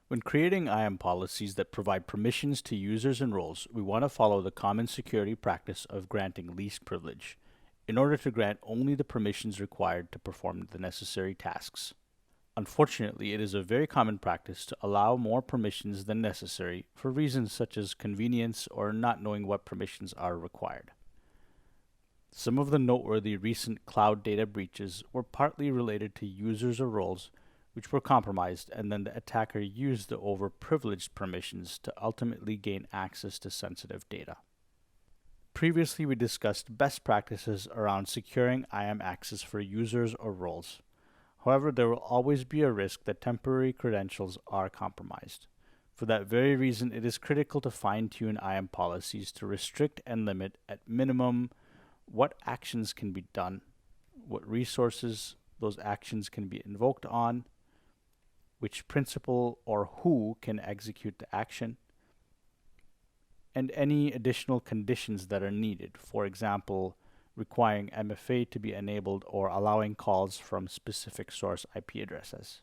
When creating IAM policies that provide permissions to users and roles, we want to follow the common security practice of granting least privilege, in order to grant only the permissions required to perform the necessary tasks. Unfortunately, it is a very common practice to allow more permissions than necessary for reasons such as convenience or not knowing what permissions are required. Some of the noteworthy recent cloud data breaches were partly related to users or roles which were compromised, and then the attacker used the overprivileged permissions to ultimately gain access to sensitive data. Previously, we discussed best practices around securing IAM access for users or roles. However, there will always be a risk that temporary credentials are compromised. For that very reason, it is critical to fine-tune IAM policies to restrict and limit at minimum what actions can be done, what resources those actions can be invoked on, which principal or who can execute the action, and any additional conditions that are needed, for example, requiring MFA to be enabled or allowing calls from specific source IP addresses.